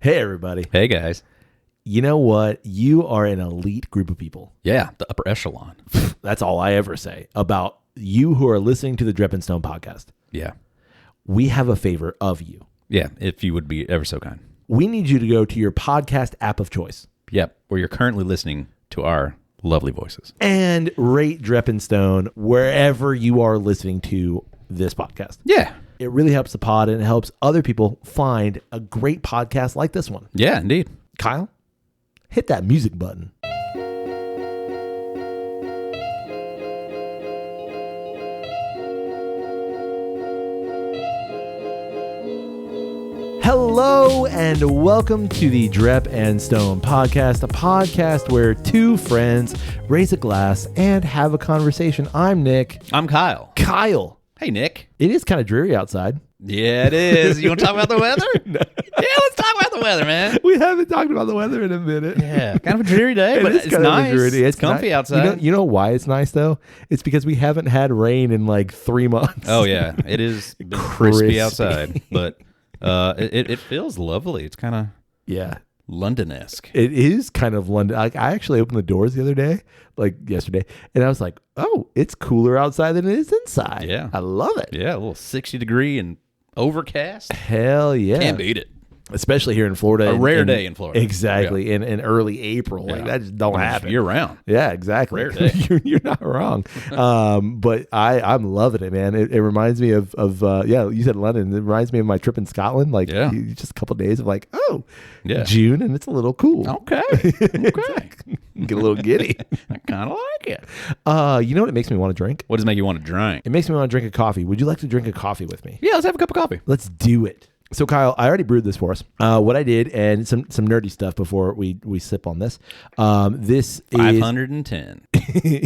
Hey, everybody. Hey, guys. You know what? You are an elite group of people. Yeah, the upper echelon. That's all I ever say about you who are listening to the Drep and Stone podcast. Yeah. We have a favor of you. Yeah, if you would be ever so kind. We need you to go to your podcast app of choice. Yep, where you're currently listening to our lovely voices. And rate Drep and Stone wherever you are listening to this podcast. Yeah. It really helps the pod and it helps other people find a great podcast like this one. Yeah, indeed. Kyle, hit that music button. Hello and welcome to the Drep and Stone podcast, a podcast where two friends raise a glass and have a conversation. I'm Nick. I'm Kyle. Kyle. Hey, Nick. It is kind of dreary outside. Yeah, it is. You want to talk about the weather? No. Yeah, let's talk about the weather, man. We haven't talked about the weather in a minute. Yeah, kind of a dreary day, but it's nice. It's comfy outside. You know why it's nice, though? It's because we haven't had rain in like 3 months. Oh, yeah. It is crispy outside, but it feels lovely. It's kind of London-esque. It is kind of London. I actually opened the doors the other day, like yesterday, and I was like, oh, it's cooler outside than it is inside. Yeah. I love it. Yeah, a little 60-degree and overcast. Hell yeah. Can't beat it. Especially here in Florida. A rare day in Florida. Exactly. Yeah. In early April. Like that just don't happen. Year round. Yeah, exactly. Rare day. You're not wrong. But I'm loving it, man. It reminds me of you said London. It reminds me of my trip in Scotland. Like just a couple of days of like, June and it's a little cool. Okay. Okay. Get a little giddy. I kind of like it. You know what it makes me want to drink? What does it make you want to drink? It makes me want to drink a coffee. Would you like to drink a coffee with me? Yeah, let's have a cup of coffee. Let's do it. So Kyle, I already brewed this for us. What I did, and some nerdy stuff before we sip on this. This is 510.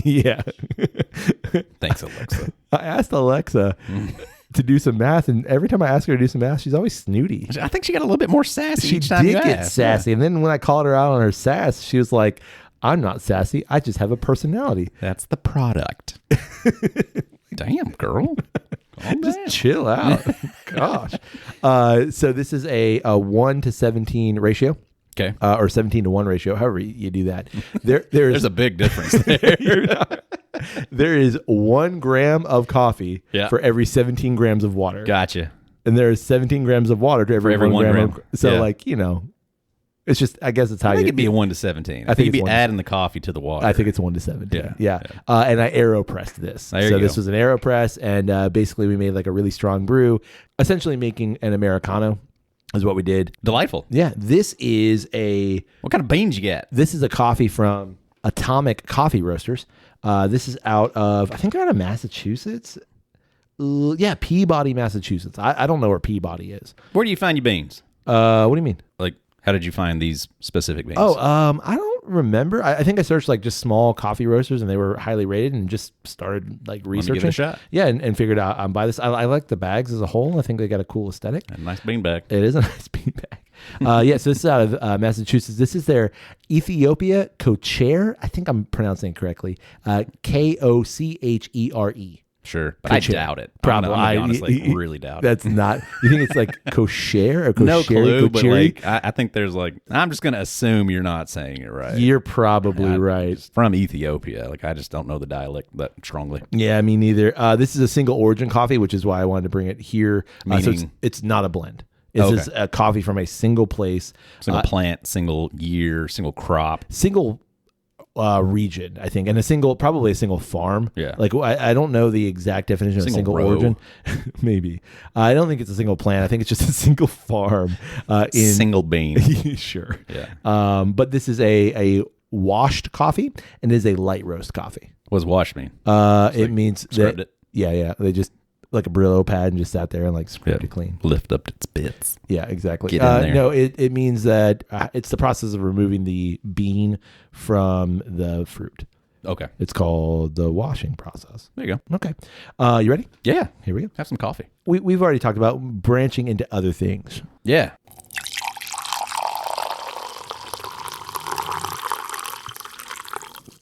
Yeah. Thanks, Alexa. I asked Alexa to do some math, and every time I ask her to do some math, she's always snooty. I think she got a little bit more sassy. She each time did you get asked. sassy, and then when I called her out on her sass, she was like, "I'm not sassy. I just have a personality." That's the product. Damn, girl. Just chill out. Gosh. So this is a 1-to-17 ratio. Okay. Or 17-to-1 ratio, however you do that. There's a big difference there. There is 1 gram of coffee for every 17 grams of water. Gotcha. And there is 17 grams of water to every 1 gram. So it's just, I guess it's how I think you... it'd be a 1-to-17. I think you'd be adding the coffee to the water. I think it's 1-to-17. Yeah. And I AeroPressed this. This was an AeroPress, and basically we made like a really strong brew, essentially making an Americano is what we did. Delightful. Yeah. This is What kind of beans you get? This is a coffee from Atomic Coffee Roasters. This is out of, I think they're out of Massachusetts. Peabody, Massachusetts. I don't know where Peabody is. Where do you find your beans? What do you mean? Like, how did you find these specific beans? I don't remember. I think I searched like just small coffee roasters and they were highly rated and just started like researching. Give it a shot. Yeah, and figured out I'm buy this. I like the bags as a whole. I think they got a cool aesthetic. A nice bean bag. It is a nice bean bag. So this is out of Massachusetts. This is their Ethiopia Kosher. I think I'm pronouncing it correctly. Kochere. Sure, but I doubt it. Probably. I honestly really doubt it. That's not. You think it's like kosher or kosher? No clue, but like I think there's like I'm just gonna assume you're not saying it right. You're probably right. From Ethiopia, like I just don't know the dialect that strongly. Yeah, me neither. This is a single origin coffee, which is why I wanted to bring it here. So it's not a blend. This is a coffee from a single place, single plant, single year, single crop, single region, I think, and probably a single farm. Yeah. Like I don't know the exact definition of a single origin. Maybe. I don't think it's a single plant. I think it's just a single farm. Single bean. Sure. Yeah. But this is a washed coffee and it is a light roast coffee. What does wash mean? It means that it. Yeah. They just like a Brillo pad and just sat there and like scrubbed it clean. Lift up its bits. Yeah, exactly. Get in there. No, it means that it's the process of removing the bean from the fruit. Okay. It's called the washing process. There you go. Okay. You ready? Yeah. Here we go. Have some coffee. We've already talked about branching into other things. Yeah.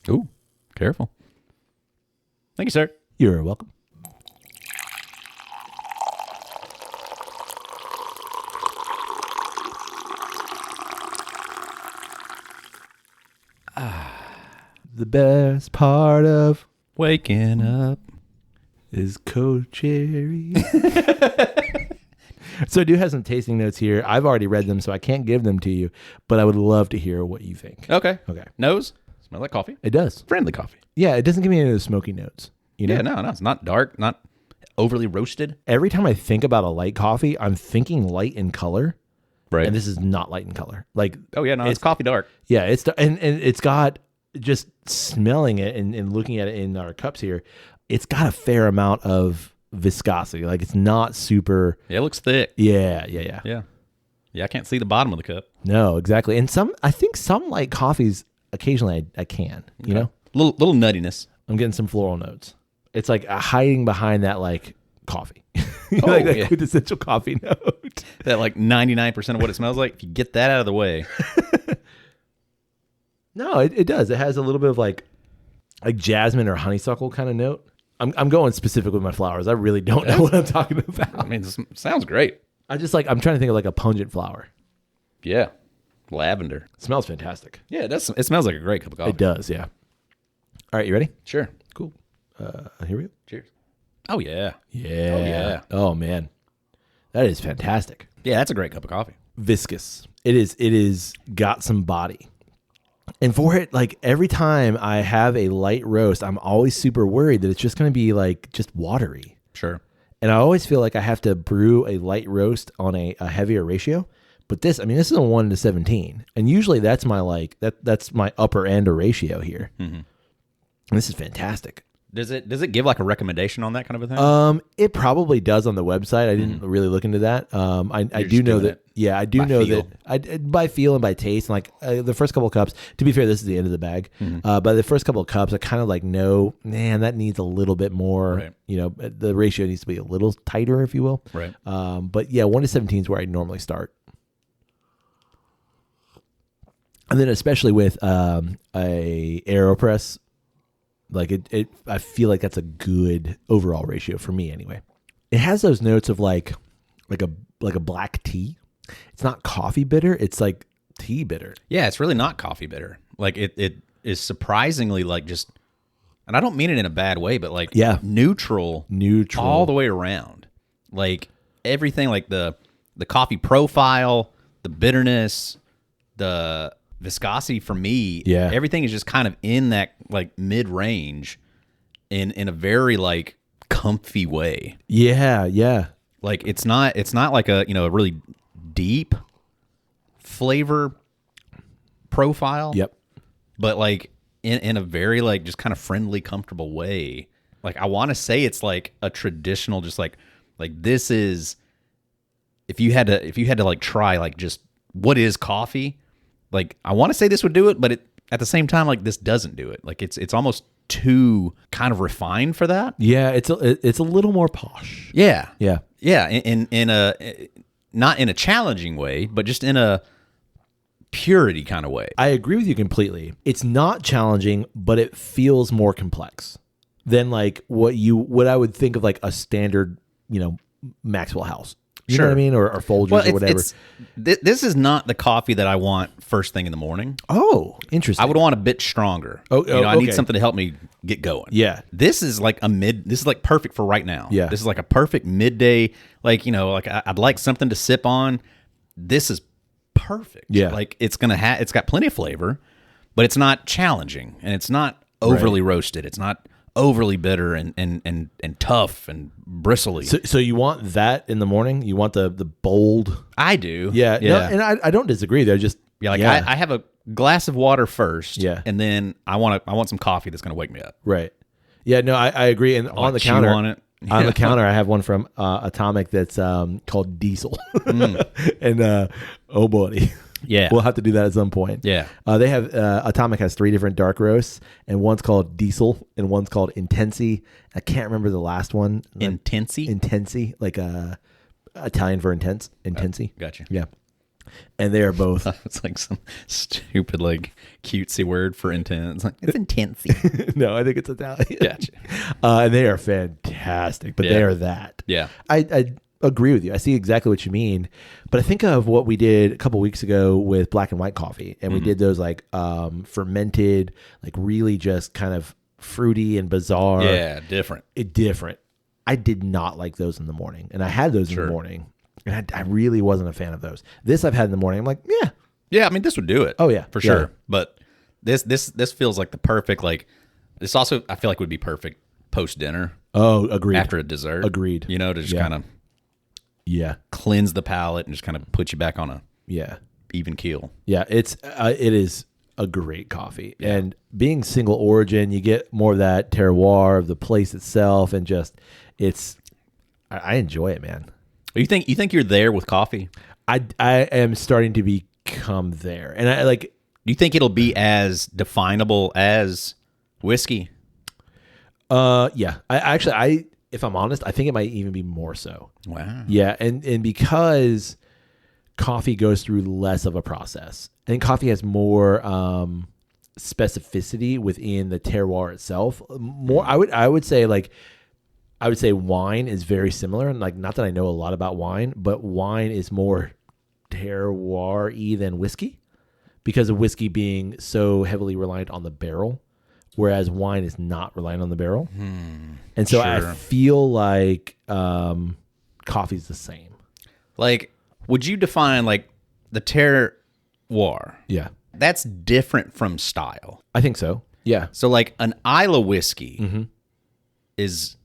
Ooh, careful. Thank you, sir. You're welcome. The best part of waking up is Cold Cherry. So I do have some tasting notes here. I've already read them, so I can't give them to you, but I would love to hear what you think. Okay. Okay. Nose? Smell like coffee. It does. Friendly coffee. Yeah, it doesn't give me any of those smoky notes. You know? Yeah, no, it's not dark, not overly roasted. Every time I think about a light coffee, I'm thinking light in color. Right. And this is not light in color. Like, oh yeah, no, it's coffee dark. Yeah, and it's got, just smelling it and looking at it in our cups here, it's got a fair amount of viscosity. Like, it's not super. Yeah, it looks thick. Yeah. Yeah, I can't see the bottom of the cup. No, exactly. And I think some light coffees occasionally I can, you know? Little nuttiness. I'm getting some floral notes. It's like hiding behind that, like, coffee. Like that quintessential coffee note. That like 99% of what it smells like. If you get that out of the way. No, it does. It has a little bit of like jasmine or honeysuckle kind of note. I'm going specific with my flowers. I really don't know what I'm talking about. I mean, this sounds great. I'm trying to think of like a pungent flower. Yeah. Lavender. It smells fantastic. Yeah, it does. It smells like a great cup of coffee. It does, yeah. All right, you ready? Sure. Cool. Here we go. Cheers. Oh, yeah. Yeah. Oh, yeah. Oh, man. That is fantastic. Yeah, that's a great cup of coffee. Viscous. It is got some body. And for it, like, every time I have a light roast, I'm always super worried that it's just going to be like just watery. Sure. And I always feel like I have to brew a light roast on a heavier ratio. But this is a 1-17. And usually that's my that's my upper end of ratio here. Mm-hmm. And this is fantastic. Does it give like a recommendation on that kind of a thing? It probably does on the website. I didn't really look into that. I do know that. Yeah, I do know that by feel and by taste. And like the first couple of cups. To be fair, this is the end of the bag. Mm-hmm. But the first couple of cups, I kind of like know, man, that needs a little bit more. Right. You know, the ratio needs to be a little tighter, if you will. Right. But yeah, 1-17 is where I normally start. And then especially with a AeroPress. Like it, I feel like that's a good overall ratio for me anyway. It has those notes of like a black tea. It's not coffee bitter. It's like tea bitter. Yeah, it's really not coffee bitter. Like it is surprisingly like just, and I don't mean it in a bad way, but like neutral all the way around. Like everything, like the coffee profile, the bitterness, the viscosity for me, everything is just kind of in that like mid range in a very like comfy way. Yeah. Like it's not like a, a really deep flavor profile. Yep. But like in a very like just kind of friendly, comfortable way. Like I want to say it's like a traditional, just like this is, if you had to like try like just what is coffee. Like, I want to say this would do it, but at the same time, like, this doesn't do it. Like, it's almost too kind of refined for that. Yeah, it's a little more posh. Yeah. Yeah. Yeah, in a, not in a challenging way, but just in a purity kind of way. I agree with you completely. It's not challenging, but it feels more complex than, like, what I would think of, like, a standard, Maxwell House. You know what I mean? Or Folgers or whatever. This is not the coffee that I want first thing in the morning. Oh, interesting. I would want a bit stronger. I need something to help me get going. Yeah. This is like this is like perfect for right now. Yeah. This is like a perfect midday, like, like I'd like something to sip on. This is perfect. Yeah. Like it's got plenty of flavor, but it's not challenging and it's not overly roasted. It's not overly bitter and tough and bristly. So you want that in the morning? You want the bold? I do. Yeah. No, and I don't disagree. They're just I have a glass of water first. Yeah. And then I want some coffee that's going to wake me up. Right. Yeah. No, I agree. And on the counter, on the counter, I have one from Atomic that's called Diesel. And oh boy. Yeah. We'll have to do that at some point. Yeah. They have Atomic has 3 different dark roasts, and one's called Diesel and one's called Intensi. I can't remember the last one. Intensi, like Italian for intense. Intensi. Gotcha. Yeah. And they are both. It's like some stupid, like cutesy word for intense. It's Intensi. No, I think it's Italian. Gotcha. And they are fantastic, but they are that. Yeah. agree with you. I see exactly what you mean. But I think of what we did a couple weeks ago with black and white coffee. And we did those like fermented, like really just kind of fruity and bizarre. Yeah, different. Different. I did not like those in the morning. And I had those in the morning. And I really wasn't a fan of those. This I've had in the morning. I'm like, yeah. Yeah, I mean, this would do it. Oh, yeah. For sure. But this feels like the perfect, like, this also, I feel like would be perfect post-dinner. Oh, agreed. After a dessert. Agreed. You know, to just kind of cleanse the palate and just kind of put you back on a even keel. Yeah, it is a great coffee. Yeah. And being single origin, you get more of that terroir of the place itself, and just I enjoy it, man. You think you're there with coffee? I am starting to become there. And I like. Do you think it'll be as definable as whiskey? Yeah. I if I'm honest, I think it might even be more so. Wow. Yeah, and because coffee goes through less of a process. I think coffee has more specificity within the terroir itself. More, I would say wine is very similar, and like, not that I know a lot about wine, but wine is more terroir-y than whiskey, because of whiskey being so heavily reliant on the barrel, whereas wine is not reliant on the barrel. And so I feel like coffee's the same. Like, would you define like the terroir? Yeah. That's different from style. I think so. Yeah. So like an Islay whiskey is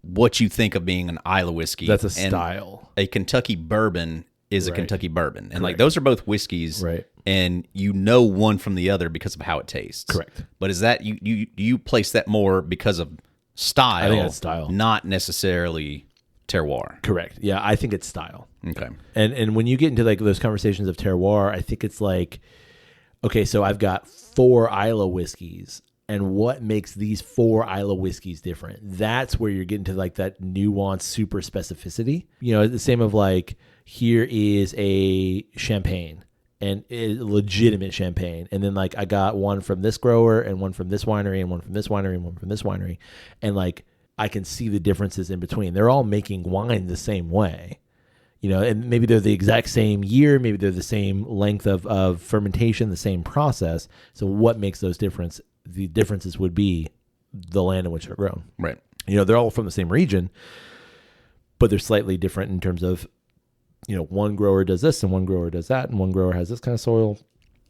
what you think of being an Islay whiskey. That's a style. A Kentucky bourbon is a Kentucky bourbon. And like, those are both whiskeys. Right. And you know one from the other because of how it tastes. Correct. But is that you place that more because of style? I think it's style, not necessarily terroir. Correct. Yeah, I think it's style. Okay. And when you get into like those conversations of terroir, I think it's like, okay, so I've got 4 Islay whiskeys, and what makes these 4 Islay whiskeys different? That's where you're getting to like that nuanced super specificity. You know, the same of like, here is a champagne, and a legitimate champagne. And then like, I got one from this grower and one from this winery and one from this winery and one from this winery. And like, I can see the differences in between. They're all making wine the same way, you know, and maybe they're the exact same year. Maybe they're the same length of fermentation, the same process. So what makes those difference? The differences would be the land in which they're grown. Right. You know, they're all from the same region, but they're slightly different in terms of, you know, one grower does this and one grower does that, and one grower has this kind of soil,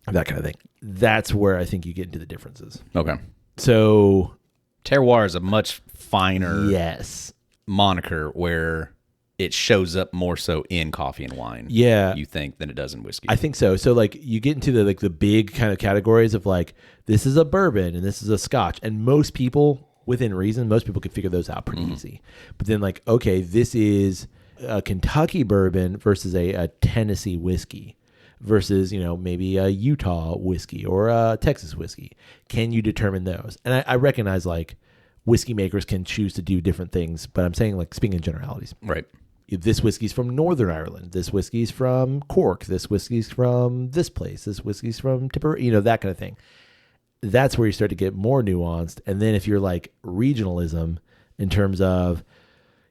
that kind of thing. That's where I think you get into the differences. Okay. So terroir is a much finer moniker where it shows up more so in coffee and wine. Yeah. You think than it does in whiskey. I think so. So like, you get into the big kind of categories of like, this is a bourbon and this is a scotch. And most people, within reason, most people could figure those out pretty easy. But then like, okay, this is a Kentucky bourbon versus a Tennessee whiskey versus, you know, maybe a Utah whiskey or a Texas whiskey. Can you determine those? And I recognize like whiskey makers can choose to do different things, but I'm saying like, speaking in generalities. Right. This whiskey's from Northern Ireland. This whiskey's from Cork. This whiskey's from this place. This whiskey's from Tipperary, you know, that kind of thing. That's where you start to get more nuanced. And then if you're like regionalism in terms of,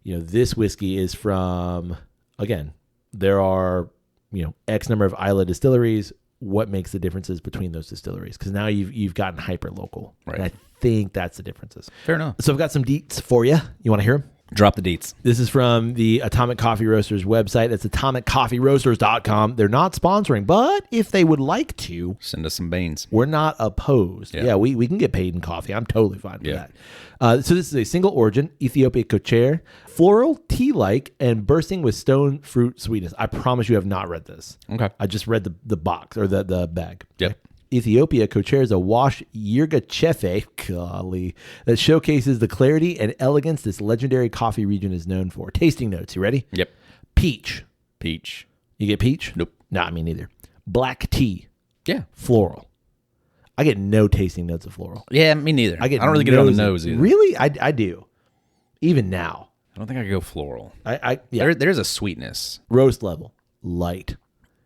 you know, this whiskey is from, again, there are, you know, X number of Islay distilleries. What makes the differences between those distilleries? Because now you've gotten hyper local. Right. And I think that's the differences. Fair enough. So I've got some deets for you. You want to hear them? Drop the deets. This is from the Atomic Coffee Roasters website. That's atomiccoffeeroasters.com. They're not sponsoring, but if they would like to, send us some beans. We're not opposed. Yeah, we can get paid in coffee. I'm totally fine with that. So this is a single origin, Ethiopia Kocher, floral, tea-like, and bursting with stone fruit sweetness. I promise you have not read this. Okay. I just read the box or the bag. Yep. Ethiopia Kocher is a wash Yirga Chefe, golly, that showcases the clarity and elegance this legendary coffee region is known for. Tasting notes, you ready? Yep. Peach. Peach. You get peach? Nope. Nah, me neither. Black tea. Yeah. Floral. I get no tasting notes of floral. Yeah, me neither. I don't really get it on the nose either. Really? I do. Even now. I don't think I could go floral. Yeah. There's a sweetness. Roast level. Light.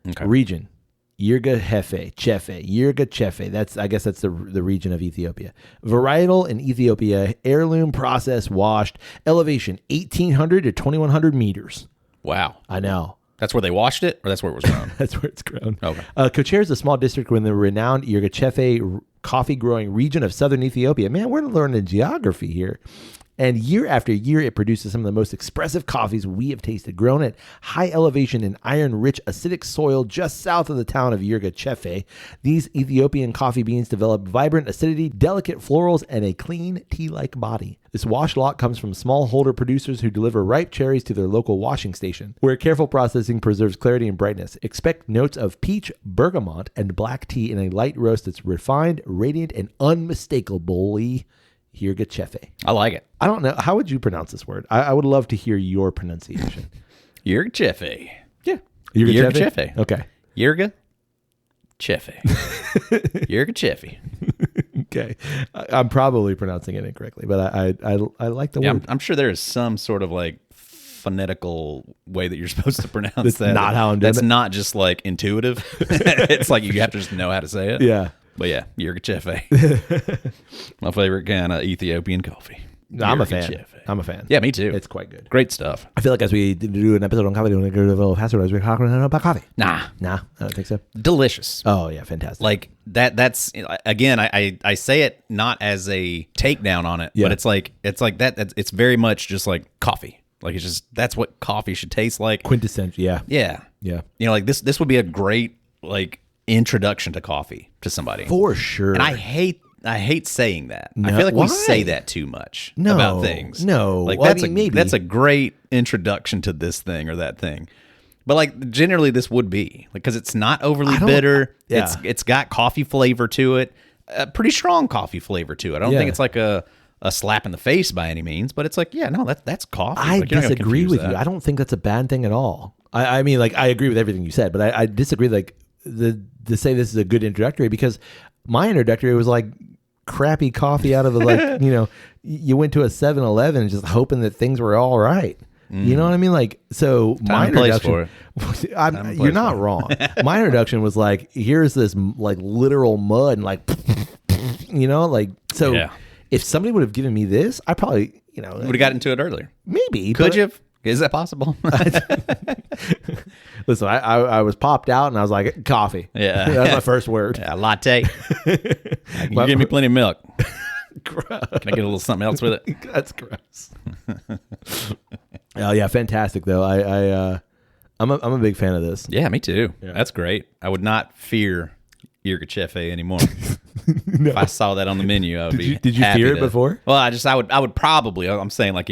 Okay. Region. Yirga Chefe. Yirga Chefe. I guess that's the region of Ethiopia. Varietal in Ethiopia. Heirloom process washed. Elevation 1,800 to 2,100 meters. Wow. I know. That's where they washed it, or that's where it was grown? That's where it's grown. Okay. Kocher is a small district within the renowned Yirgacheffe coffee-growing region of southern Ethiopia. Man, we're learning geography here. And year after year, it produces some of the most expressive coffees we have tasted, grown at high elevation in iron-rich acidic soil just south of the town of Yirgacheffe. These Ethiopian coffee beans develop vibrant acidity, delicate florals, and a clean tea-like body. This wash lot comes from smallholder producers who deliver ripe cherries to their local washing station, where careful processing preserves clarity and brightness. Expect notes of peach, bergamot, and black tea in a light roast that's refined, radiant, and unmistakably Yirgacheffe. I like it. I don't know. How would you pronounce this word? I would love to hear your pronunciation. Yirgacheffe. Yeah. Yirgacheffe. Okay. Yirgacheffe. Yirgacheffe. Okay. I'm probably pronouncing it incorrectly, but I like the word. I'm sure there is some sort of like phonetical way that you're supposed to pronounce That's that. not how I'm doing it. That's not just like intuitive. It's like you have to just know how to say it. Yeah. But yeah, Yirgacheffe. My favorite kind of Ethiopian coffee. I'm a fan. Yeah, me too. It's quite good. Great stuff. I feel like as we do an episode on coffee, we want to go a little faster as we're talking about coffee. Nah, I don't think so. Delicious. Oh yeah, fantastic. Like that's again, I say it not as a takedown on it, but it's like that. It's very much just like coffee. Like it's just that's what coffee should taste like. Quintessential. Yeah. Yeah. You know, like this would be a great like introduction to coffee to somebody for sure. And I hate saying that. No, I feel like why? we say that too much No, about things. No, like well, maybe that's a great introduction to this thing or that thing. But like generally, this would be like because it's not overly bitter. Yeah. It's got coffee flavor to it, a pretty strong coffee flavor to it. I don't think it's like a slap in the face by any means, but it's like that's coffee. I like, disagree with you. I don't think that's a bad thing at all. I mean, like I agree with everything you said, but I disagree. Like to say this is a good introductory because my introductory was like crappy coffee out of like you went to a 7-Eleven just hoping that things were all right. You know what I mean? Like so my introduction you're not wrong. My introduction was like here's this like literal mud and like like so yeah. If somebody would have given me this I probably would have got into it earlier. Maybe could you have? Is that possible? Listen, I was popped out and I was like, coffee. Yeah. That's my first word. Yeah, latte. You give me plenty of milk. Can I get a little something else with it? That's gross. Oh yeah, fantastic though. I'm a big fan of this. Yeah, me too. Yeah. That's great. I would not fear Yirgacheffe anymore. No. If I saw that on the menu, I would be. Did you fear it before? Well, I would probably. I'm saying like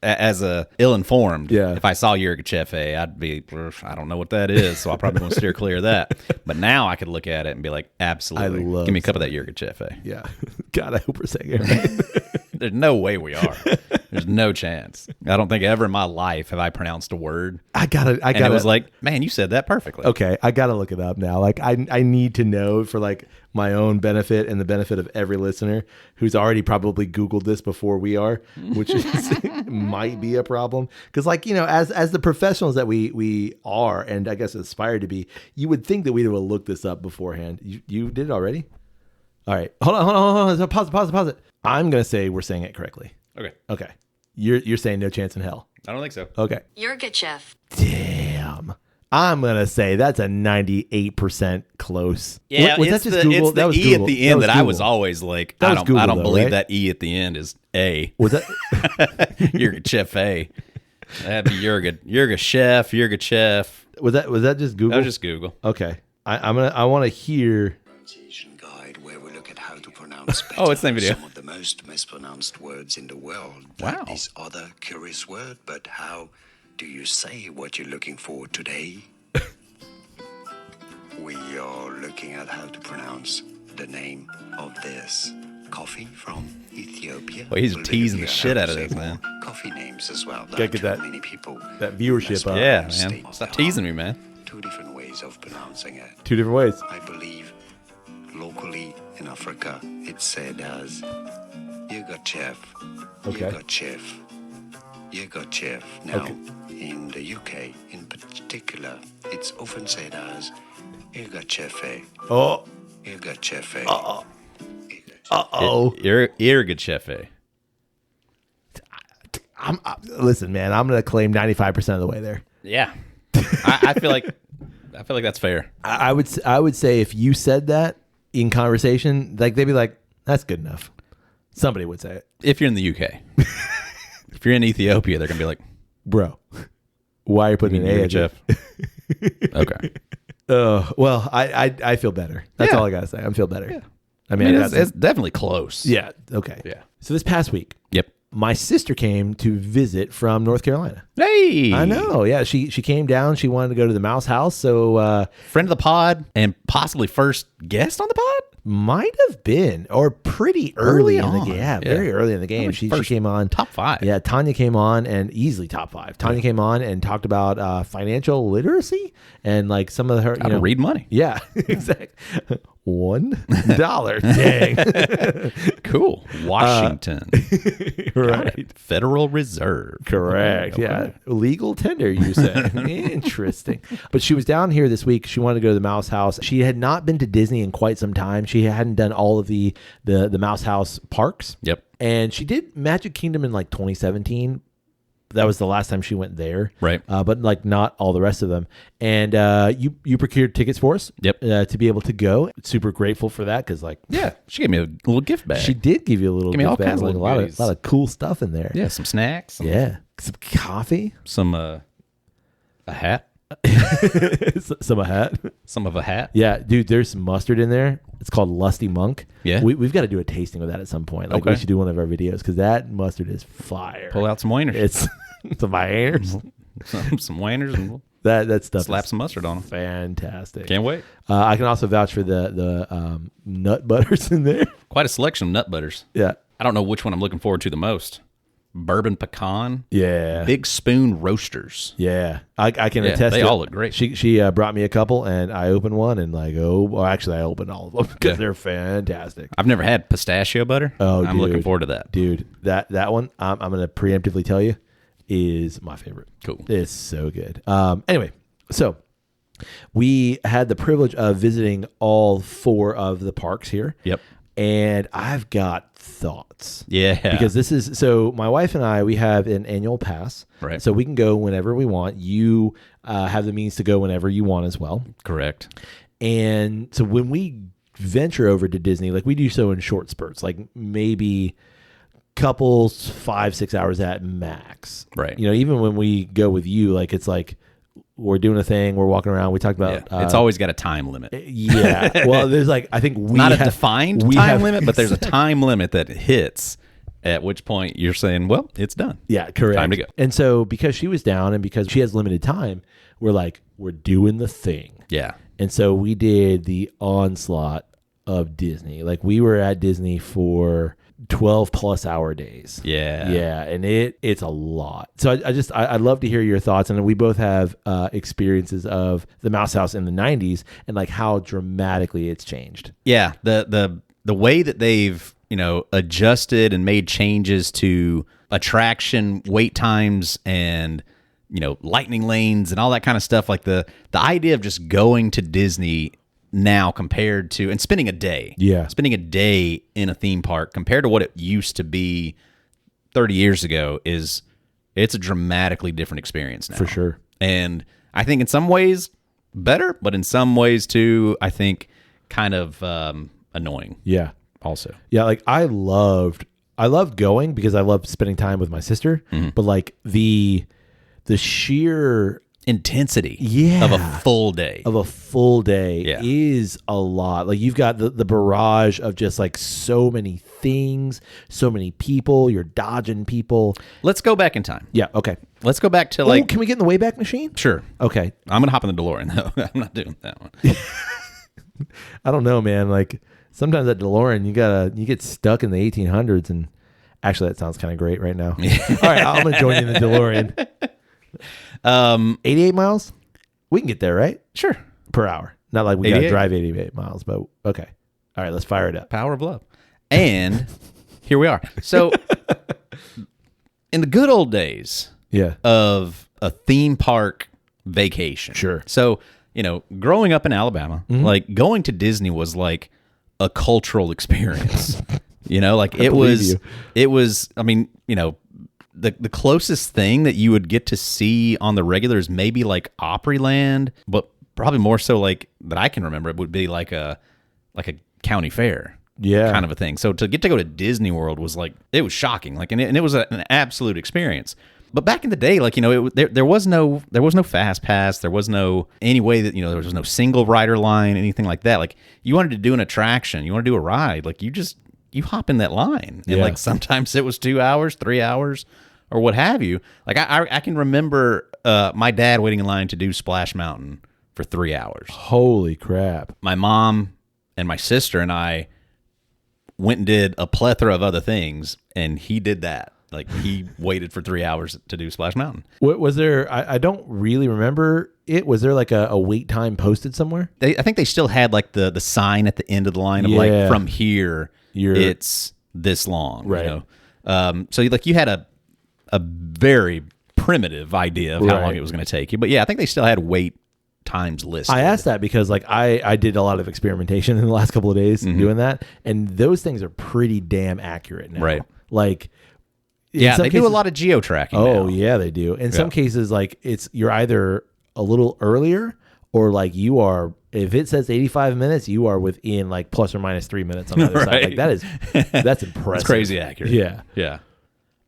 as a ill-informed. Yeah. If I saw Yirgacheffe, I'd be. I don't know what that is, so I'll probably want to steer clear of that. But now I could look at it and be like, absolutely, give me a cup of that Yirgacheffe. Yeah. God, I hope we're saying it right. There's no way we are. There's no chance. I don't think ever in my life have I pronounced a word. I got it. It was like, man, you said that perfectly. Okay, I gotta look it up now. Like I need to know for like my own benefit and the benefit of every listener who's already probably Googled this before we are, which is might be a problem. Because like as the professionals that we are, and I guess aspire to be, you would think that we would have looked this up beforehand. You did it already. All right, hold on. Pause it. I'm gonna say we're saying it correctly. Okay. You're saying no chance in hell. I don't think so. Okay. Yirgacheffe. Damn. I'm gonna say that's a 98% close. Yeah, was it's that just Google? It's the that was E Google. at the end that I Google. was always like, That I was don't Google, though, believe right? that E at the end is A. Was that? Yirgacheffe. That'd be Yirgacheffe. Was that just Google? That was just Google. Okay. I want to hear. Guide where we look at how to pronounce better Oh, it's the same video. some of the most mispronounced words in the world. Wow. This other curious word, but how do you say what you're looking for today? We are looking at how to pronounce the name of this coffee from Ethiopia. Well, he's We'll teasing the look at shit how out to of say this, man. more coffee names as well. Gotta get that- many people that viewership up. Yeah, mispronounce man. it. Stop teasing me, man. Two different ways of pronouncing it. Two different ways. I believe locally in Africa it's said as Yirgacheffe. Okay. Yirgacheffe. Now, in the UK in particular, it's often said as Yirgacheffe. Oh. Yirgacheffe. Uh-oh. Yirgacheffe. Listen, man, I'm going to claim 95% of the way there. Yeah. I feel like that's fair. I would say if you said that in conversation, like they'd be like, that's good enough. Somebody would say it. If you're in the UK. If you're in Ethiopia, they're going to be like, bro, why are you putting an A, Jeff? Okay. Well, I feel better. That's all I got to say. I feel better. Yeah. I mean, it's definitely close. Yeah. Okay. Yeah. So this past week. Yep. My sister came to visit from North Carolina. Hey, I know. Yeah, she came down. She wanted to go to the Mouse House. So friend of the pod and possibly first guest on the pod. Might have been, or pretty early in the game. Yeah, Yeah. very early in the game. She came on top 5. Yeah, Tanya came on and easily top 5. Tanya came on and talked about financial literacy and like some of her, How to read money. Yeah, exactly. $1. Dang. Cool. Washington. Right. Federal Reserve. Correct. Okay. Yeah. Legal tender, you say. Interesting. But she was down here this week. She wanted to go to the Mouse House. She had not been to Disney in quite some time. She hadn't done all of the Mouse House parks. Yep. And she did Magic Kingdom in like 2017. That was the last time she went there. Right. But like not all the rest of them. And you procured tickets for us. Yep. To be able to go. Super grateful for that because like yeah, she gave me a little gift bag. She did give you a little gift bag. Like a lot of cool stuff in there. Yeah, some snacks. Some coffee. Some a hat. Some a hat. Some of a hat. Yeah, dude, there's some mustard in there. It's called Lusty Monk. Yeah. We've got to do a tasting of that at some point. Like we should do one of our videos because that mustard is fire. Pull out some wieners. It's some wieners. some wieners and that stuff. Slap some mustard on them. Fantastic. Can't wait. I can also vouch for the nut butters in there. Quite a selection of nut butters. Yeah. I don't know which one I'm looking forward to the most. Bourbon pecan. Yeah. Big Spoon roasters. Yeah. I can attest. They all look great. She brought me a couple and I opened one and like, actually I opened all of them because they're fantastic. I've never had pistachio butter. I'm looking forward to that. Dude, that one, I'm going to preemptively tell you, is my favorite. Cool. It's so good. Anyway, so we had the privilege of visiting all 4 of the parks here. Yep. And I've got thoughts. Yeah. Because this is, so my wife and I, we have an annual pass. Right. So we can go whenever we want. You have the means to go whenever you want as well. Correct. And so when we venture over to Disney, like we do so in short spurts, like maybe couples 5-6 hours at max. Right. You know, even when we go with you, like it's like we're doing a thing, we're walking around, we talked about it's always got a time limit. Yeah. Well, there's like I think we not have, a defined time limit, but there's a time limit that hits, at which point you're saying, well, it's done. Yeah, correct. Time to go. And so because she was down and because she has limited time, we're doing the thing. Yeah. And so we did the onslaught of Disney. Like we were at Disney for 12 plus hour days. Yeah. Yeah. And it's a lot. So I'd love to hear your thoughts. And we both have experiences of the Mouse House in the 90s and like how dramatically it's changed. Yeah. The way that they've, adjusted and made changes to attraction wait times and, lightning lanes and all that kind of stuff. Like the idea of just going to Disney now compared to, and spending a day in a theme park compared to what it used to be 30 years ago it's a dramatically different experience now. For sure. And I think in some ways better, but in some ways too, I think kind of annoying. Yeah. Also. Yeah. Like I loved going because I loved spending time with my sister, but like the sheer intensity of a full day is a lot. Like you've got the barrage of just like so many things, so many people, you're dodging people. Let's go back in time. Yeah. Okay. Let's go back to can we get in the Wayback Machine? Sure. Okay. I'm going to hop in the DeLorean though. I'm not doing that one. I don't know, man. Like sometimes that DeLorean, you get stuck in the 1800s and actually that sounds kind of great right now. All right. I'm going to join you in the DeLorean. 88 miles? We can get there, right? Sure. Per hour. Not like we got to drive 88 miles, but okay. All right, let's fire it up. Power of love. And here we are. So in the good old days of a theme park vacation. Sure. So, growing up in Alabama, like going to Disney was like a cultural experience. It was, I mean, the closest thing that you would get to see on the regular is maybe like Opryland, but probably more so like that I can remember it would be like a county fair. Yeah. Kind of a thing. So to get to go to Disney World was like, it was shocking. Like, and it was an absolute experience. But back in the day, like, there was no fast pass. There was no any way that, there was no single rider line, anything like that. Like, you wanted to do an attraction, you want to do a ride, like you hop in that line. And like sometimes it was 2 hours, 3 hours, or what have you. Like I can remember my dad waiting in line to do Splash Mountain for 3 hours. Holy crap. My mom and my sister and I went and did a plethora of other things, and he did that. Like, he waited for 3 hours to do Splash Mountain. What was there? I don't really remember it. Was there like a wait time posted somewhere? I think they still had like the sign at the end of the line of like, from here, it's this long. Right. So like you had a very primitive idea of how long it was going to take you. But yeah, I think they still had wait times listed. I asked that because like I did a lot of experimentation in the last couple of days doing that, and those things are pretty damn accurate now. Right. Like, yeah, they do a lot of geo-tracking now. Yeah, they do. In some cases, like you're either a little earlier or like you are, if it says 85 minutes, you are within like plus or minus 3 minutes on the other side. Like that's impressive. It's crazy accurate. Yeah. Yeah.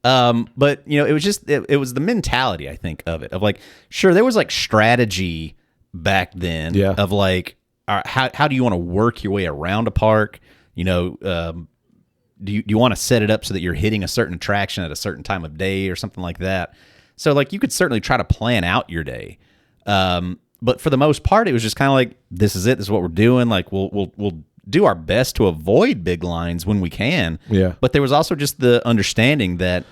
But it was just, it was the mentality, I think, of it, of like, sure, there was like strategy back then of like, how do you want to work your way around a park? Do you want to set it up so that you're hitting a certain attraction at a certain time of day or something like that? So like you could certainly try to plan out your day. But for the most part, it was just kind of like, this is it. This is what we're doing. Like we'll do our best to avoid big lines when we can. Yeah. But there was also just the understanding that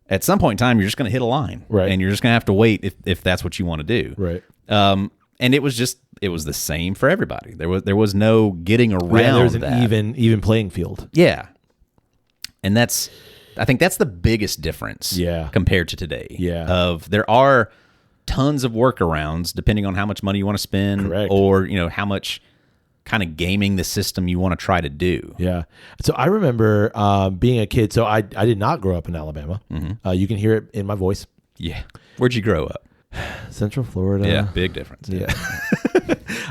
at some point in time, you're just going to hit a line. Right. And you're just going to have to wait if that's what you want to do. Right. And it was the same for everybody. There was no getting around that. There was an even playing field. Yeah. And I think that's the biggest difference compared to today. Yeah. There are tons of workarounds depending on how much money you want to spend. Correct. Or, how much kind of gaming the system you want to try to do. Yeah. So I remember being a kid. So I did not grow up in Alabama. Mm-hmm. You can hear it in my voice. Yeah. Where'd you grow up? Central Florida. Yeah, big difference. Yeah.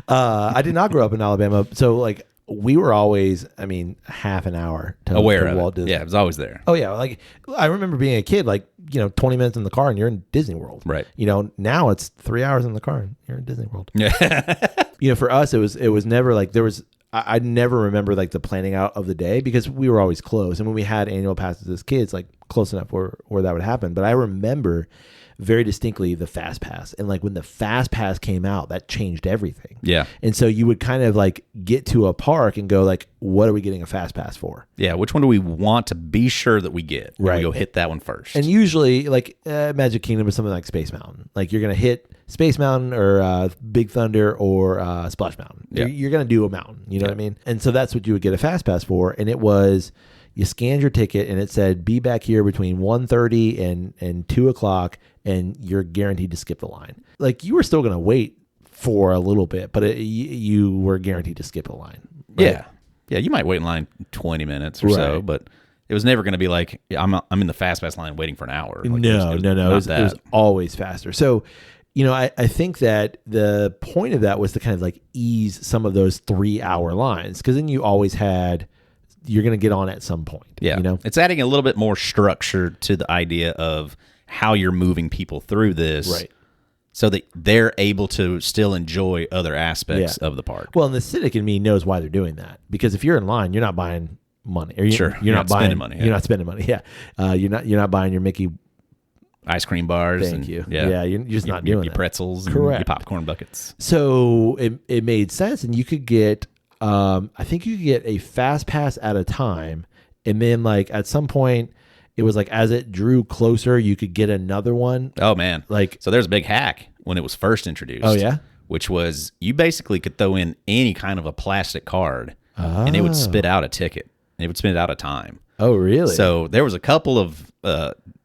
I did not grow up in Alabama. So like we were always, half an hour to Walt Disney. Yeah, it was always there. Oh yeah. Like I remember being a kid, like, 20 minutes in the car and you're in Disney World. Right. Now it's 3 hours in the car and you're in Disney World. Yeah. For us, it was never like I never remember like the planning out of the day because we were always close. And when we had annual passes as kids, like close enough where that would happen. But I remember very distinctly the Fast Pass. And like when the Fast Pass came out, that changed everything. Yeah. And so you would kind of like get to a park and go like, what are we getting a Fast Pass for? Yeah. Which one do we want to be sure that we get? Right. We go hit that one first. And usually like Magic Kingdom is something like Space Mountain. Like you're going to hit Space Mountain or Big Thunder or Splash Mountain. Yeah. You're going to do a mountain. You know what I mean? And so that's what you would get a Fast Pass for. And it was, you scanned your ticket and it said, be back here between 1:30 and 2 o'clock. And you're guaranteed to skip the line. Like you were still going to wait for a little bit, but you were guaranteed to skip a line. Right? Yeah. Yeah. You might wait in line 20 minutes or so, but it was never going to be like, I'm in the Fast Pass line waiting for an hour. Like, no. It was always faster. So, I think that the point of that was to kind of like ease some of those 3 hour lines. Cause then you always you're going to get on at some point. Yeah. It's adding a little bit more structure to the idea of how you're moving people through this, right? So that they're able to still enjoy other aspects of the park. Well, and the cynic in me knows why they're doing that, because if you're in line, you're not buying money. Or you're not buying spending money. Yeah. You're not spending money. Yeah, you're not buying your Mickey ice cream bars. Thank you. Yeah, you're just not doing your pretzels and Correct. your popcorn buckets. So it made sense, and you could get, I think you could get a Fast Pass at a time, and then like at some point. It was like as it drew closer, you could get another one. Oh man! So there's a big hack when it was first introduced. Oh yeah, which was you basically could throw in any kind of a plastic card, and it would spit out a ticket. And it would spit out a time. Oh really? So there was a couple of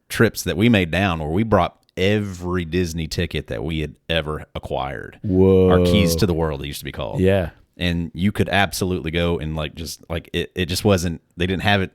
trips that we made down where we brought every Disney ticket that we had ever acquired. Whoa! Our keys to the world, it used to be called. Yeah. And you could absolutely go and it just wasn't. They didn't have it.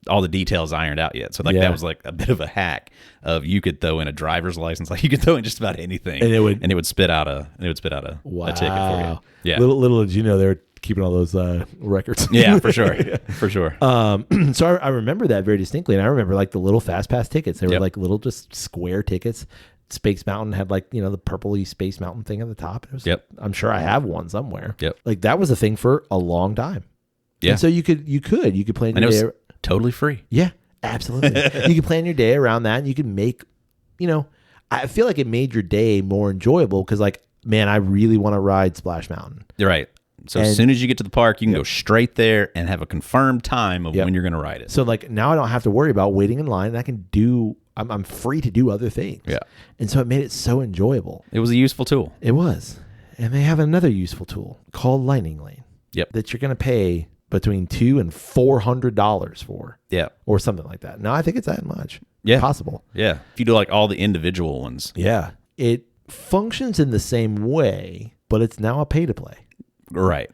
all the details ironed out yet. So like that was like a bit of a hack of you could throw in a driver's license, like you could throw in just about anything, and it would spit out a ticket for you. Yeah, little did you know they're keeping all those records. Yeah, for sure, for sure. So I remember that very distinctly, and I remember like the little Fast Pass tickets. They were like little just square tickets. Space Mountain had like, you know, the purpley Space Mountain thing at the top. It was, I'm sure I have one somewhere. Like that was a thing for a long time. Yeah. And so you could plan your day. Totally free. Yeah, absolutely. You could plan your day around that, and you could make, you know, I feel like it made your day more enjoyable because, like, man, I really want to ride Splash Mountain. You're right. So as soon as you get to the park, you can go straight there and have a confirmed time of when you're going to ride it. So, like, now I don't have to worry about waiting in line, and I can do. I'm free to do other things. Yeah. And so it made it so enjoyable. It was a useful tool. It was. And they have another useful tool called Lightning Lane. Yep. That you're going to pay between $200 and $400 for. Yeah. Or something like that. No, I think it's that much. Yeah. Possible. Yeah. If you do like all the individual ones. Yeah. It functions in the same way, but it's now a pay to play. Right.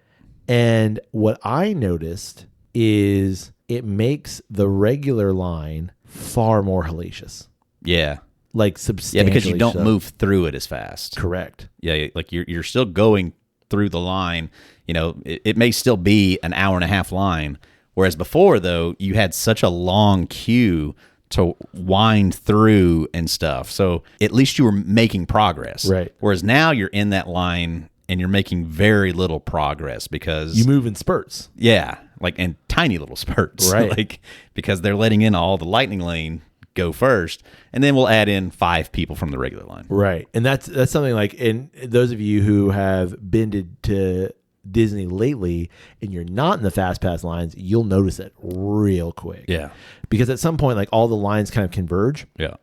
And what I noticed is it makes the regular line far more hellacious. Yeah. Like substantially. Yeah, because you don't move through it as fast. Correct. Yeah, like you're still going through the line. You know, it may still be an hour and a half line, whereas before, though, you had such a long queue to wind through and stuff. So at least you were making progress. Right. Whereas now you're in that line and you're making very little progress because you move in spurts. Yeah, like in tiny little spurts. Right. Like because they're letting in all the Lightning Lane go first, and then we'll add in 5 people from the regular line. Right. And that's something like, and those of you who have been to Disney lately and you're not in the Fast Pass lines, you'll notice it real quick. Yeah. Because at some point, like all the lines kind of converge. Yeah.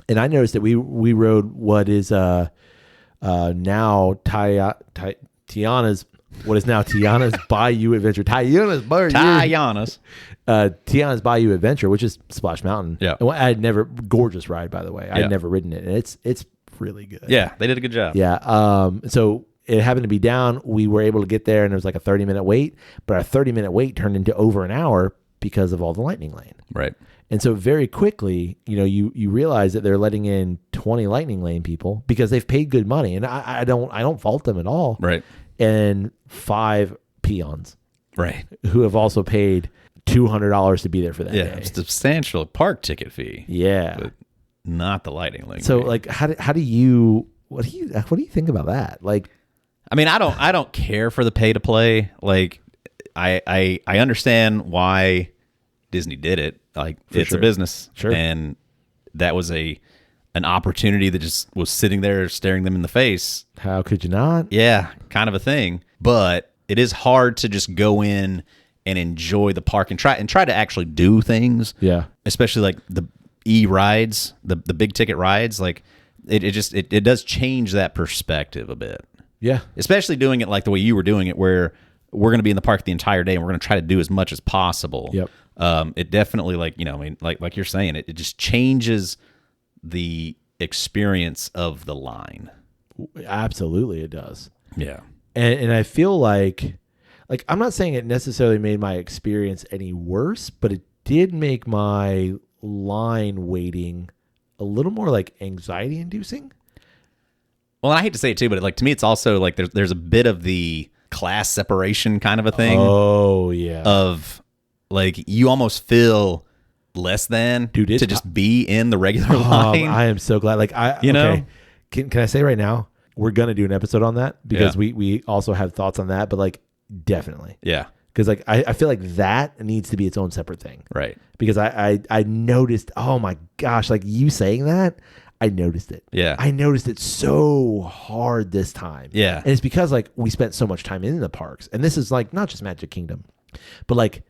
And I noticed that we rode what is now Tiana's Bayou Adventure. Tiana's Bayou Adventure, which is Splash Mountain. Yeah. And I had never, gorgeous ride, by the way. I'd never ridden it. And it's really good. Yeah, they did a good job. Yeah. So it happened to be down. We were able to get there, and it was like a 30-minute wait. But our 30-minute wait turned into over an hour because of all the Lightning Lane. Right. And so very quickly, you know, you realize that they're letting in 20 Lightning Lane people because they've paid good money, and I don't fault them at all. Right. And 5 peons. Right. Who have also paid $200 to be there for that day. Substantial park ticket fee. Yeah. But not the Lightning Lane. So like what do you think about that? Like, I mean, I don't care for the pay to play. Like I understand why Disney did it. Like it's a business. Sure. And that was an opportunity that just was sitting there staring them in the face. How could you not? Yeah, kind of a thing. But it is hard to just go in and enjoy the park and try to actually do things. Yeah. Especially like the rides, the big ticket rides. Like it does change that perspective a bit. Yeah. Especially doing it like the way you were doing it, where we're going to be in the park the entire day and we're going to try to do as much as possible. Yep. It definitely, like, you know, I mean, like you're saying, it just changes the experience of the line. Absolutely, it does. Yeah. And I feel like I'm not saying it necessarily made my experience any worse, but it did make my line waiting a little more like anxiety inducing. Well, I hate to say it too, but like to me, it's also like there's a bit of the class separation kind of a thing. Oh yeah. Of like you almost feel less than to just be in the regular line. I am so glad. Like know, can I say right now we're gonna do an episode on that because we also have thoughts on that, but like definitely. Yeah. Because like I feel like that needs to be its own separate thing. Right. Because I noticed, oh my gosh, like you saying that, I noticed it. Yeah. I noticed it so hard this time. Yeah. And it's because like we spent so much time in the parks. And this is like not just Magic Kingdom, but like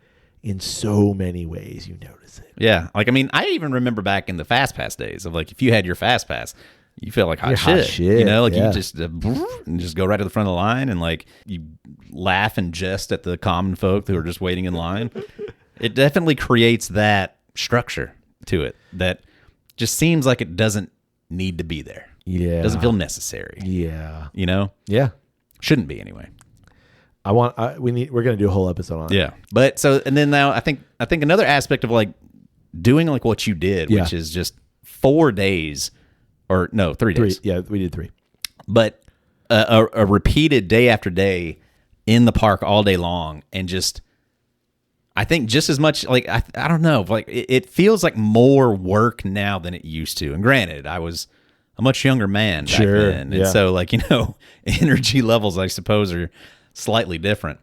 in so many ways you notice it. Yeah. Like, I mean, I even remember back in the Fast Pass days of like, if you had your Fast Pass, you feel like hot shit. You know, like you just go right to the front of the line and like you laugh and jest at the common folk who are just waiting in line. It definitely creates that structure to it that just seems like it doesn't need to be there. Yeah. It doesn't feel necessary. Yeah. You know? Yeah. Shouldn't be anyway. We're going to do a whole episode on it. Yeah. But so, and then now I think another aspect of like doing like what you did, which is just 4 days, or no, 3 days. Yeah, we did 3. But a repeated day after day in the park all day long, and just, I think just as much, like, I don't know, like it feels like more work now than it used to. And granted, I was a much younger man back then. And so, like, energy levels, I suppose, are slightly different.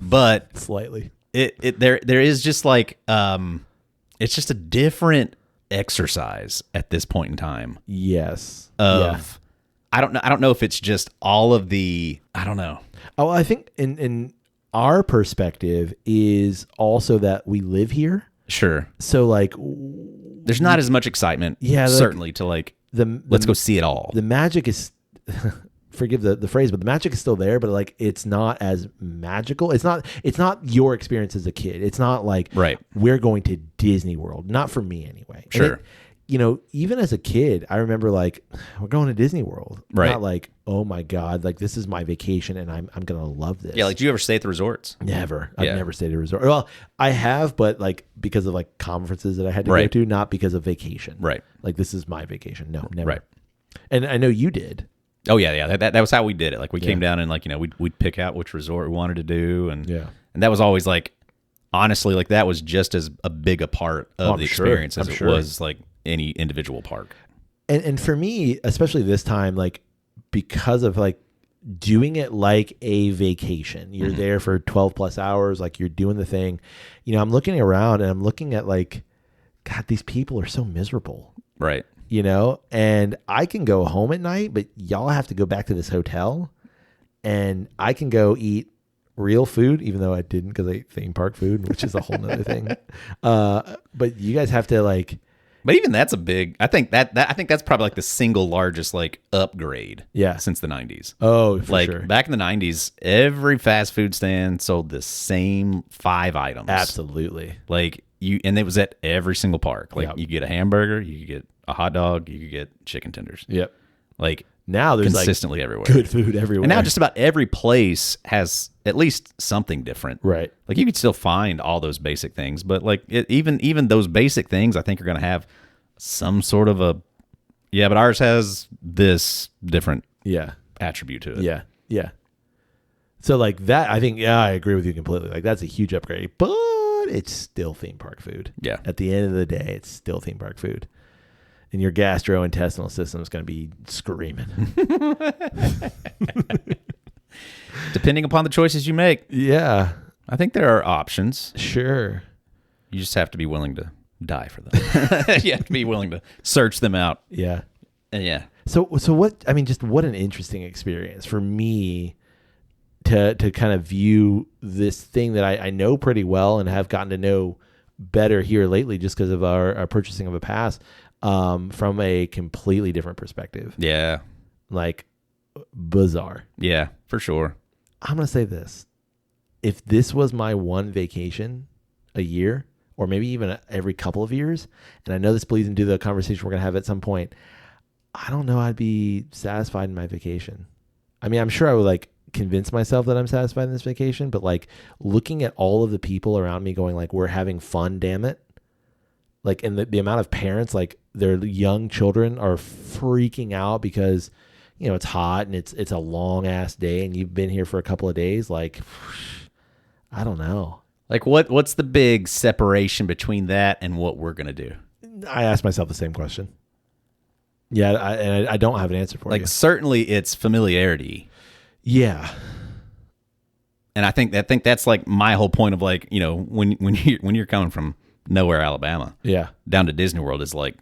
But slightly. There is just like, it's just a different exercise at this point in time. Yes. I don't know if it's just all of the, I don't know. Oh, I think in our perspective is also that we live here. Sure. So like, there's not as much excitement. Yeah, certainly to like, let's go see it all. The magic is, forgive the phrase, but the magic is still there, but like, it's not as magical. It's not your experience as a kid. It's not like, we're going to Disney World. Not for me anyway. Sure. Even as a kid, I remember like, we're going to Disney World. Right. Not like, oh my God, like this is my vacation and I'm going to love this. Yeah. Like, do you ever stay at the resorts? Never. I've never stayed at a resort. Well, I have, but like because of like conferences that I had to go to, not because of vacation. Right. Like this is my vacation. No, never. Right. And I know you did. Oh yeah. That was how we did it. Like we came down and like, we'd pick out which resort we wanted to do. And that was always like, honestly, like that was just as a big a part of the experience as it was like any individual park. And for me, especially this time, like because of like doing it like a vacation, you're there for 12 plus hours, like you're doing the thing, I'm looking around and I'm looking at like, God, these people are so miserable. Right. And I can go home at night, but y'all have to go back to this hotel and I can go eat real food, even though I didn't because I ate theme park food, which is a whole nother thing. But you guys have to like, but even that's a big, I think that's probably like the single largest like upgrade since the 90s. Oh, for like sure. Back in the 90s, every fast food stand sold the same 5 items. Absolutely. Like and it was at every single park. Like you get a hamburger, you could get a hot dog, you could get chicken tenders. Yep. Like now there's consistently like everywhere. Good food everywhere. And now just about every place has at least something different. Right. Like you could still find all those basic things, but like even those basic things I think are going to have some sort of a, but ours has this different attribute to it. Yeah. Yeah. So like that, I think, I agree with you completely. Like that's a huge upgrade, but it's still theme park food. Yeah. At the end of the day, it's still theme park food. And your gastrointestinal system is going to be screaming. Depending upon the choices you make. Yeah. I think there are options. Sure. You just have to be willing to die for them. You have to be willing to search them out. Yeah. Yeah. So what, I mean, just what an interesting experience for me to kind of view this thing that I know pretty well and have gotten to know better here lately just because of our purchasing of a pass. From a completely different perspective. Yeah. Like bizarre. Yeah, for sure. I'm going to say this. If this was my one vacation a year, or maybe even every couple of years, and I know this bleeds into the conversation we're going to have at some point, I don't know I'd be satisfied in my vacation. I mean, I'm sure I would like convince myself that I'm satisfied in this vacation, but like looking at all of the people around me going like, we're having fun, damn it. Like, and the amount of parents, like their young children are freaking out because, it's hot and it's a long ass day and you've been here for a couple of days. Like, I don't know. Like what's the big separation between that and what we're going to do? I asked myself the same question. Yeah. I don't have an answer for you. Like certainly it's familiarity. Yeah. And I think that's like my whole point of like, when you're coming from nowhere, Alabama, down to Disney World is like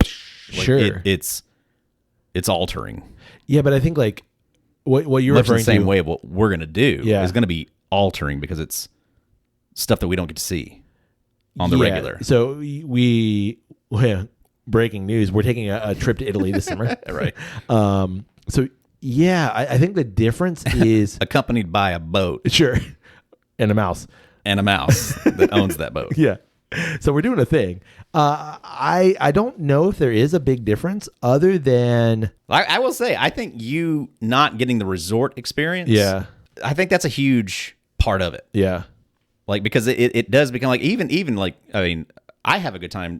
sure, it's altering. Yeah, but I think like what you're much referring the same to, way of what we're gonna do is gonna be altering because it's stuff that we don't get to see on the regular. So breaking news: we're taking a trip to Italy this summer, right? So yeah, I think the difference is accompanied by a boat, sure, and a mouse that owns that boat. Yeah. So we're doing a thing. I don't know if there is a big difference other than I will say I think you not getting the resort experience. Yeah. I think that's a huge part of it. Yeah. Like because it does become like even like I mean I have a good time.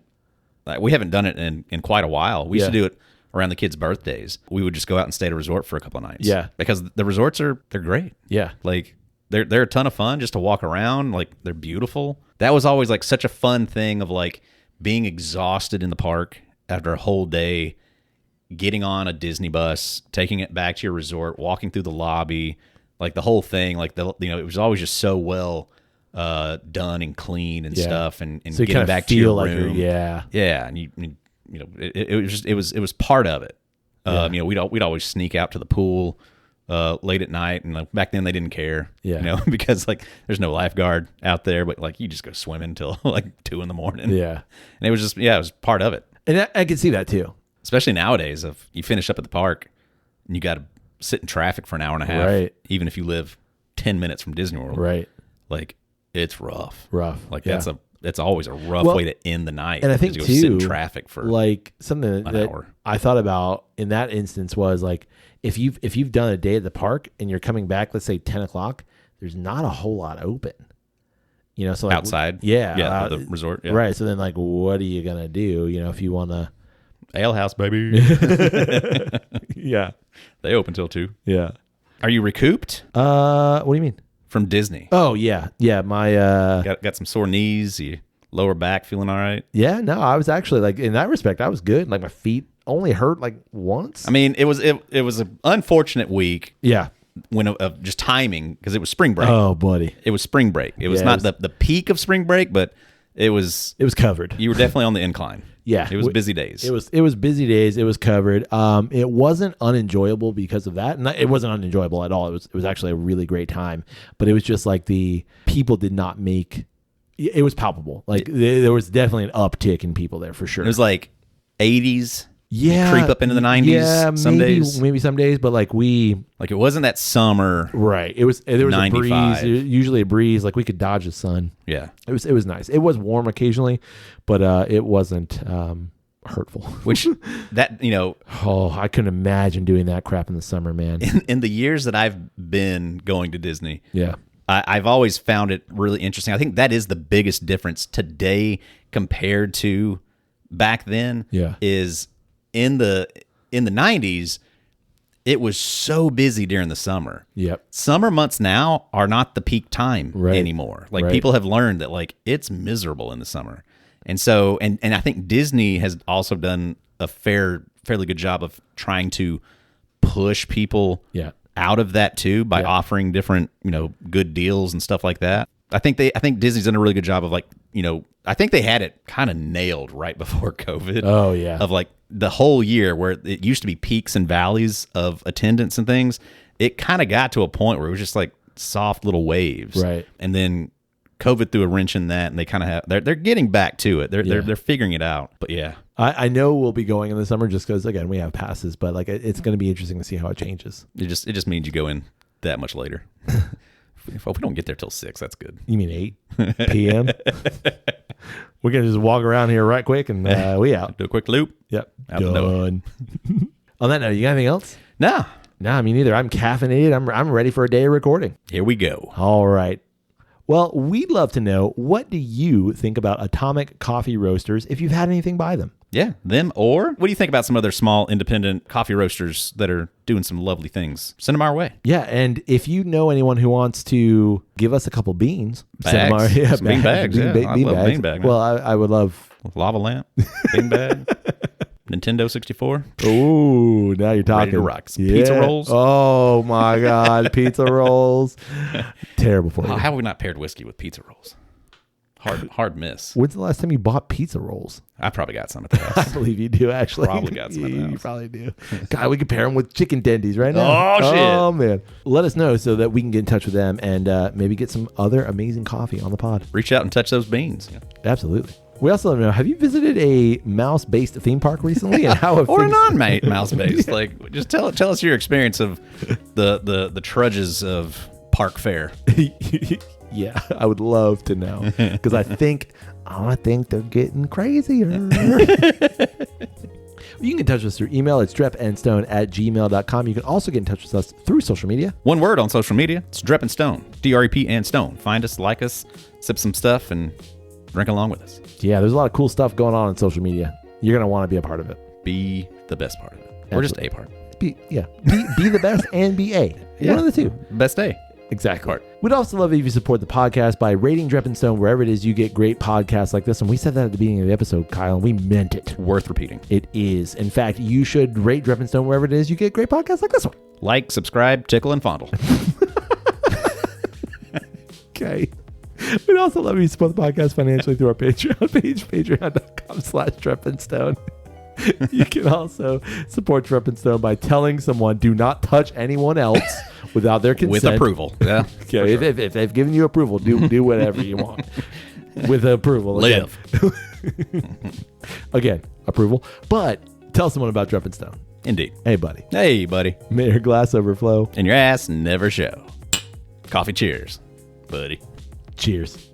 Like, we haven't done it in quite a while. We used to do it around the kids' birthdays. We would just go out and stay at a resort for a couple of nights. Yeah. Because the resorts they're great. Yeah. Like, they're a ton of fun just to walk around. Like, they're beautiful. That was always like such a fun thing of like being exhausted in the park after a whole day, getting on a Disney bus, taking it back to your resort, walking through the lobby, like the whole thing. Like, it was always just so well done and clean and stuff, and so you getting back to your room. Yeah. And it was part of it. We'd always sneak out to the pool late at night, and like back then they didn't care, because like there's no lifeguard out there, but like you just go swimming until like 2 a.m. Yeah, and it was just it was part of it. And I can see that too, especially nowadays. If you finish up at the park and you got to sit in traffic for an hour and a half, right? Even if you live 10 minutes from Disney World, right? Like it's rough. Like that's always a rough way to end the night. And I think you go too, sit in traffic for like something that hour. I thought about in that instance was like if you've done a day at the park and you're coming back, let's say 10 o'clock, there's not a whole lot open. So like, outside, the resort, right? So then, like, what are you gonna do? If you want to ale house, baby, yeah, they open till 2. Yeah. Are you recouped? What do you mean? From Disney? Oh yeah. My got some sore knees. You lower back feeling all right? Yeah. No, I was actually like in that respect, I was good. Like my feet only hurt like once. I mean, it was an unfortunate week. Yeah. When of just timing, because it was spring break. Oh, buddy. It was spring break. It was not the peak of spring break, but it was covered. You were definitely on the incline. Yeah. It was busy days. It was busy days. It was covered. It wasn't unenjoyable because of that. And it wasn't unenjoyable at all. It was actually a really great time, but it was just like the people did not make it was palpable. Like there was definitely an uptick in people there for sure. It was like 80s. Yeah, creep up into the 90s. Yeah, maybe some days, but like it wasn't that summer, right? There was 95. A breeze, usually a breeze. Like we could dodge the sun. Yeah, it was nice. It was warm occasionally, but it wasn't hurtful. Which that I couldn't imagine doing that crap in the summer, man. In the years that I've been going to Disney, yeah, I've always found it really interesting. I think that is the biggest difference today compared to back then. Yeah, is in the 90s, it was so busy during the summer. Yep. Summer months now are not the peak time anymore. Like people have learned that like it's miserable in the summer. And so, and I think Disney has also done a fairly good job of trying to push people out of that too by offering different, good deals and stuff like that. I think Disney's done a really good job of like, I think they had it kind of nailed right before COVID. Oh yeah. Of like the whole year where it used to be peaks and valleys of attendance and things. It kind of got to a point where it was just like soft little waves. Right. And then COVID threw a wrench in that, and they kind of they're getting back to it. They're figuring it out. But yeah, I know we'll be going in the summer just because again we have passes, but like it's going to be interesting to see how it changes. It just means you go in that much later. If we don't get there till 6, that's good. You mean 8 p.m.? We're gonna just walk around here right quick and we out. Do a quick loop. Yep. Out the door. On that note, you got anything else? No. No, me neither. I'm caffeinated. I'm ready for a day of recording. Here we go. All right. Well, we'd love to know, what do you think about Atomic Coffee Roasters if you've had anything by them? Yeah, them, or what do you think about some other small independent coffee roasters that are doing some lovely things? Send them our way. Yeah, and if you know anyone who wants to give us a couple beans, send them our bean bags. I love bean bag. Well, I would love lava lamp, bean bag, Nintendo 64. Oh, now you're talking. Ready to rock. Pizza rolls. Oh my God, pizza rolls. Terrible for you. How have we not paired whiskey with pizza rolls? Hard miss. When's the last time you bought pizza rolls? I probably got some at the house. I believe you do, actually. Probably got some at the house. You probably do. God, we could pair them with chicken tendies right now. Oh, shit. Oh, man. Let us know so that we can get in touch with them and maybe get some other amazing coffee on the pod. Reach out and touch those beans. Yeah. Absolutely. We also want to know, have you visited a mouse-based theme park recently? And how have or a non-mouse-based? Like, just tell us your experience of the trudges of park fare. Yeah, I would love to know because I think they're getting crazier. You can get in touch with us through email. It's drepandstone@gmail.com. You can also get in touch with us through social media. One word on social media. It's Drep and Stone. DREP and Stone. Find us, like us, sip some stuff, and Drink along with us. Yeah, there's a lot of cool stuff going on social media. You're going to want to be a part of it. Be the best part of it. Absolutely. Or just a part. Be the best and be a. One of the two. Best A. Exactly. Part. We'd also love it if you support the podcast by rating Drep and Stone wherever it is you get great podcasts like this. And we said that at the beginning of the episode, Kyle, and we meant it. Worth repeating. It is. In fact, you should rate Drep and Stone wherever it is you get great podcasts like this one. Like, subscribe, tickle, and fondle. Okay. We'd also love you to support the podcast financially through our Patreon page, patreon.com/DrepandStone. You can also support Drep and Stone by telling someone, do not touch anyone else without their consent. With approval. Yeah. Okay. Sure. If they've given you approval, do whatever you want. With approval. Live. Again, approval. But tell someone about Drep and Stone. Indeed. Hey, buddy. Hey, buddy. May your glass overflow. And your ass never show. Coffee cheers, buddy. Cheers.